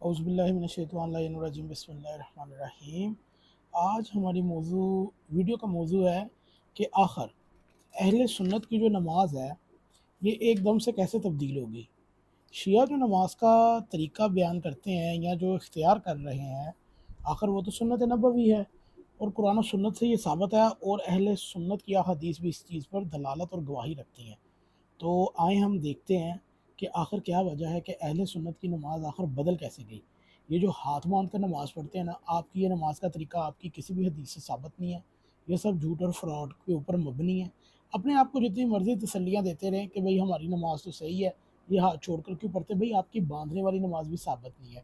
اعوذ باللہ من الشیطان الرجیم بسم اللہ الرحمن الرحیم۔ آج ہماری ویڈیو کا موضوع ہے کہ آخر اہل سنت کی جو نماز ہے یہ ایک دم سے کیسے تبدیل ہوگی۔ شیعہ جو نماز کا طریقہ بیان کرتے ہیں یا جو اختیار کر رہے ہیں، آخر وہ تو سنت نبوی ہے اور قرآن و سنت سے یہ ثابت ہے، اور اہل سنت کی احادیث بھی اس چیز پر دلالت اور گواہی رکھتی ہیں۔ تو آئیں ہم دیکھتے ہیں کہ آخر کیا وجہ ہے کہ اہل سنت کی نماز آخر بدل کیسے گئی۔ یہ جو ہاتھ باندھ کر نماز پڑھتے ہیں نا، آپ کی یہ نماز کا طریقہ آپ کی کسی بھی حدیث سے ثابت نہیں ہے، یہ سب جھوٹ اور فراڈ کے اوپر مبنی ہے۔ اپنے آپ کو جتنی مرضی تسلیاں دیتے رہیں کہ بھئی ہماری نماز تو صحیح ہے، یہ ہاتھ چھوڑ کر کیوں پڑھتے، بھئی آپ کی باندھنے والی نماز بھی ثابت نہیں ہے۔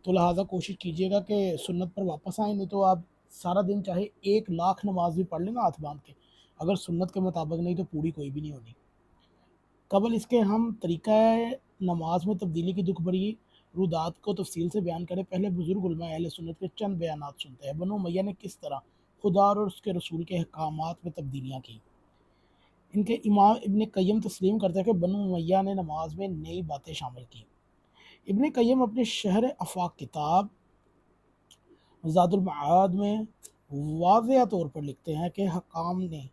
تو لہٰذا کوشش کیجئے گا کہ سنت پر واپس آئیں، نہیں تو آپ سارا دن چاہے 1,00,000 نماز بھی پڑھ لیں نا ہاتھ باندھ کے، اگر سنت کے مطابق نہیں تو پوری کوئی بھی نہیں ہونی۔ قبل اس کے ہم طریقہ نماز میں تبدیلی کی دکھ بھری رودات کو تفصیل سے بیان کریں، پہلے بزرگ علماء اہل سنت کے چند بیانات سنتے ہیں۔ بنو امیہ نے کس طرح خدا اور اس کے رسول کے احکامات میں تبدیلیاں کی۔ ان کے امام ابن قیم تسلیم کرتے ہیں کہ بنو امیہ نے نماز میں نئی باتیں شامل کی۔ ابن قیم اپنے شرح آفاق کتاب زاد المعاد میں واضح طور پر لکھتے ہیں کہ حکام نے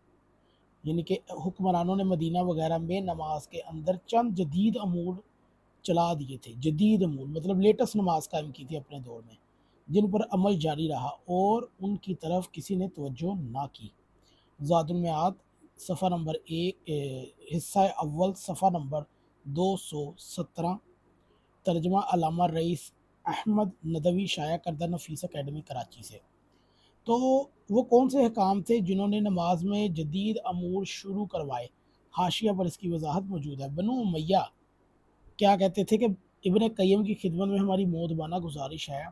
یعنی کہ حکمرانوں نے مدینہ وغیرہ میں نماز کے اندر چند جدید امور چلا دیے تھے۔ جدید امور مطلب لیٹسٹ نماز قائم کی تھی اپنے دور میں، جن پر عمل جاری رہا اور ان کی طرف کسی نے توجہ نہ کی۔ زاد المعاد صفحہ نمبر 1 حصہ اول صفحہ نمبر 217، ترجمہ علامہ رئیس احمد ندوی، شائع کردہ نفیس اکیڈمی کراچی سے۔ تو وہ کون سے حکام تھے جنہوں نے نماز میں جدید امور شروع کروائے؟ حاشیہ پر اس کی وضاحت موجود ہے۔ بنو امیہ کیا کہتے تھے کہ ابن قیم کی خدمت میں ہماری مودبانہ گزارش ہے،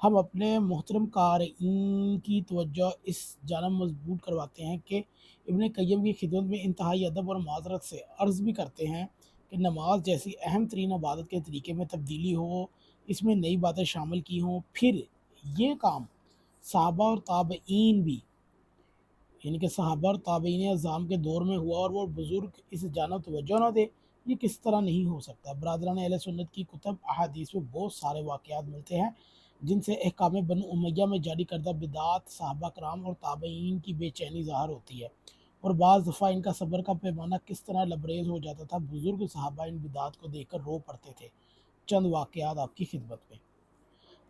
ہم اپنے محترم قارئین کی توجہ اس جانب مضبوط کرواتے ہیں کہ ابن قیم کی خدمت میں انتہائی ادب اور معذرت سے عرض بھی کرتے ہیں کہ نماز جیسی اہم ترین عبادت کے طریقے میں تبدیلی ہو، اس میں نئی باتیں شامل کی ہوں، پھر یہ کام صحابہ اور تابعین بھی یعنی کہ صحابہ اور تابعین اعظام کے دور میں ہوا اور وہ بزرگ اس جانب توجہ نہ دے، یہ کس طرح نہیں ہو سکتا۔ برادران اہل سنت کی کتب احادیث میں بہت سارے واقعات ملتے ہیں جن سے احکام بنو امیہ میں جاری کردہ بدعات، صحابہ کرام اور تابعین کی بے چینی ظاہر ہوتی ہے، اور بعض دفعہ ان کا صبر کا پیمانہ کس طرح لبریز ہو جاتا تھا۔ بزرگ صحابہ ان بدعات کو دیکھ کر رو پڑتے تھے۔ چند واقعات آپ کی خدمت میں۔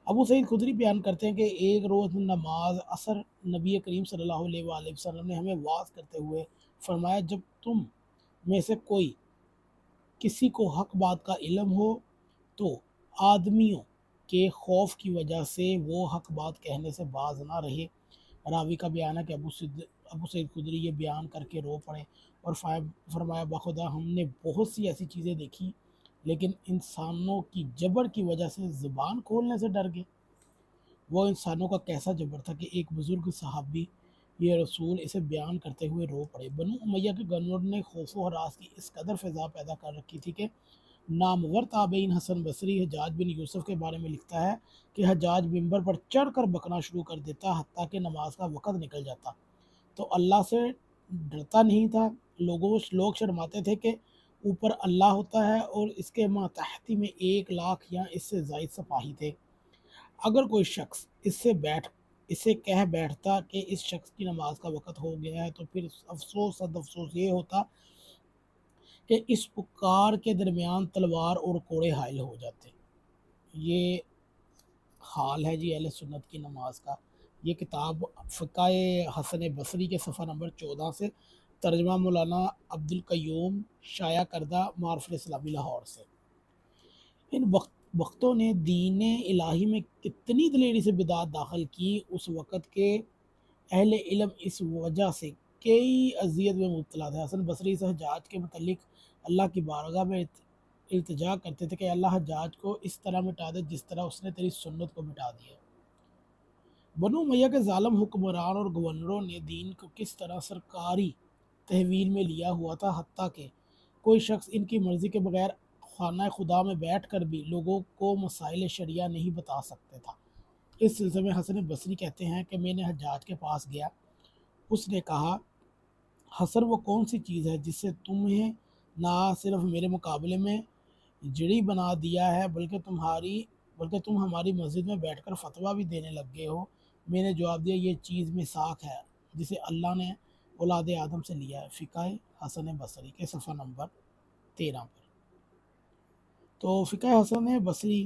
ابو سعید خدری بیان کرتے ہیں کہ ایک روز نماز عصر نبی کریم صلی اللہ علیہ وآلہ وسلم نے ہمیں واعظ کرتے ہوئے فرمایا، جب تم میں سے کوئی کسی کو حق بات کا علم ہو تو آدمیوں کے خوف کی وجہ سے وہ حق بات کہنے سے باز نہ رہے۔ راوی کا بیان ہے کہ ابو سعید خدری یہ بیان کر کے رو پڑے اور فرمایا، بخدا ہم نے بہت سی ایسی چیزیں دیکھی لیکن انسانوں کی جبر کی وجہ سے زبان کھولنے سے ڈر گئے۔ وہ انسانوں کا کیسا جبر تھا کہ ایک بزرگ صحابی یہ رسول اسے بیان کرتے ہوئے رو پڑے۔ بنو امیہ کے گورنر نے خوف و ہراس کی اس قدر فضا پیدا کر رکھی تھی کہ نامور تابعین حسن بصری حجاج بن یوسف کے بارے میں لکھتا ہے کہ حجاج ممبر پر چڑھ کر بکنا شروع کر دیتا حتیٰ کہ نماز کا وقت نکل جاتا، تو اللہ سے ڈرتا نہیں تھا۔ لوگ شرماتے تھے کہ اوپر اللہ ہوتا ہے اور اس کے ماتحتی میں 1,00,000 یا اس سے زائد سپاہی تھے۔ اگر کوئی شخص اس سے کہہ بیٹھتا کہ اس شخص کی نماز کا وقت ہو گیا ہے، تو پھر افسوس یہ ہوتا کہ اس پکار کے درمیان تلوار اور کوڑے حائل ہو جاتے۔ یہ حال ہے جی اہل سنت کی نماز کا۔ یہ کتاب فقہ حسن بصری کے صفحہ نمبر 14 سے، ترجمہ مولانا عبد القیوم، شائع کردہ معارف اسلامی لاہور سے۔ ان وقتوں نے دین الہی میں کتنی دلیری سے بدعات داخل کی، اس وقت کے اہل علم اس وجہ سے کئی اذیت میں مبتلا تھے۔ حسن بصری سے حجاج کے متعلق اللہ کی بارگاہ میں التجا کرتے تھے کہ اللہ حجاج کو اس طرح مٹا دے جس طرح اس نے تیری سنت کو مٹا دیا۔ بنو امیہ کے ظالم حکمران اور گورنروں نے دین کو کس طرح سرکاری تحویل میں لیا ہوا تھا، حتیٰ کہ کوئی شخص ان کی مرضی کے بغیر خانہ خدا میں بیٹھ کر بھی لوگوں کو مسائل شریعہ نہیں بتا سکتے تھا۔ اس سلسلے میں حسن بصری کہتے ہیں کہ میں نے حجاج کے پاس گیا، اس نے کہا، حسن وہ کون سی چیز ہے جس سے تمہیں نہ صرف میرے مقابلے میں جڑی بنا دیا ہے بلکہ تمہاری بلکہ تم ہماری مسجد میں بیٹھ کر فتویٰ بھی دینے لگ گئے ہو۔ میں نے جواب دیا، یہ چیز مساق ہے جسے اللہ نے اولاد آدم سے لیا ہے، فقہ حسن بصری کے صفحہ نمبر 13 پر۔ تو فقہ حسن بصری،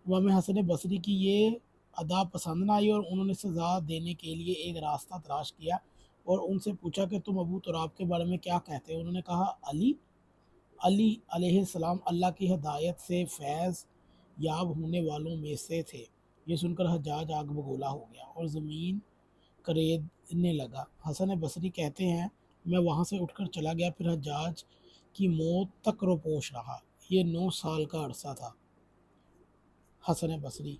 امام حسن بصری کی یہ ادا پسند نہ آئی اور انہوں نے سزا دینے کے لیے ایک راستہ تلاش کیا اور ان سے پوچھا کہ تم ابو تراب کے بارے میں کیا کہتے ہو؟ انہوں نے کہا علی علیہ السلام اللہ کی ہدایت سے فیض یاب ہونے والوں میں سے تھے۔ یہ سن کر حجاج آگ بگولا ہو گیا اور زمین کریدنے لگا۔ حسن بصری کہتے ہیں میں وہاں سے اٹھ کر چلا گیا، پھر حجاج کی موت تک روپوش رہا۔ یہ 9 سال کا عرصہ تھا۔ حسن بصری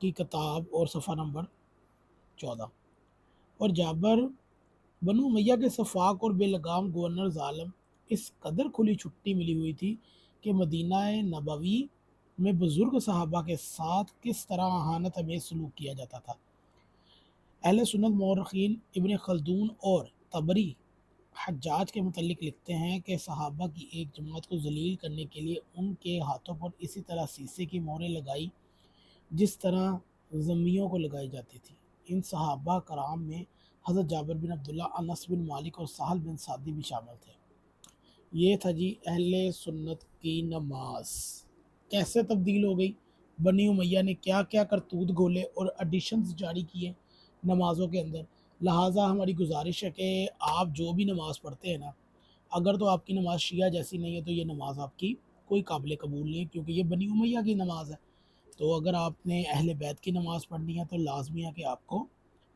کی کتاب اور صفحہ نمبر 14۔ اور جابر بنو امیہ کے سفاک اور بے لگام گورنر ظالم اس قدر کھلی چھٹی ملی ہوئی تھی کہ مدینہ نبوی میں بزرگ صحابہ کے ساتھ کس طرح اہانت امیز سلوک کیا جاتا تھا۔ اہل سنت مورخین ابن خلدون اور طبری حجاج کے متعلق لکھتے ہیں کہ صحابہ کی ایک جماعت کو ذلیل کرنے کے لیے ان کے ہاتھوں پر اسی طرح سیسے کی مہریں لگائی جس طرح ذمیوں کو لگائی جاتی تھی۔ ان صحابہ کرام میں حضرت جابر بن عبداللہ، انس بن مالک اور سہل بن سعدی بھی شامل تھے۔ یہ تھا جی اہل سنت کی نماز کیسے تبدیل ہو گئی۔ بنی امیہ نے کیا کیا کرتوت گھولے اور ایڈیشنز جاری کیے نمازوں کے اندر۔ لہٰذا ہماری گزارش ہے کہ آپ جو بھی نماز پڑھتے ہیں نا، اگر تو آپ کی نماز شیعہ جیسی نہیں ہے تو یہ نماز آپ کی کوئی قابل قبول نہیں ہے، کیونکہ یہ بنی امیہ کی نماز ہے۔ تو اگر آپ نے اہل بیت کی نماز پڑھنی ہے تو لازمی ہے کہ آپ کو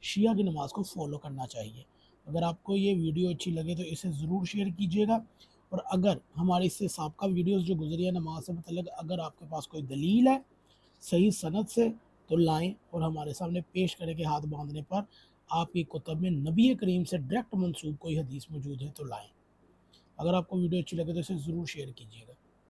شیعہ کی نماز کو فالو کرنا چاہیے۔ اگر آپ کو یہ ویڈیو اچھی لگے تو اسے ضرور شیئر کیجیے گا، اور اگر ہماری اس سے سابقہ ویڈیوز جو گزری ہے نماز سے متعلق، اگر آپ کے پاس کوئی دلیل ہے صحیح سند سے تو لائیں اور ہمارے سامنے پیش کریں کہ ہاتھ باندھنے پر آپ کی کتب میں نبی کریم سے ڈائریکٹ منسوب کوئی حدیث موجود ہے تو لائیں۔ اگر آپ کو ویڈیو اچھی لگے تو اسے ضرور شیئر کیجیے گا۔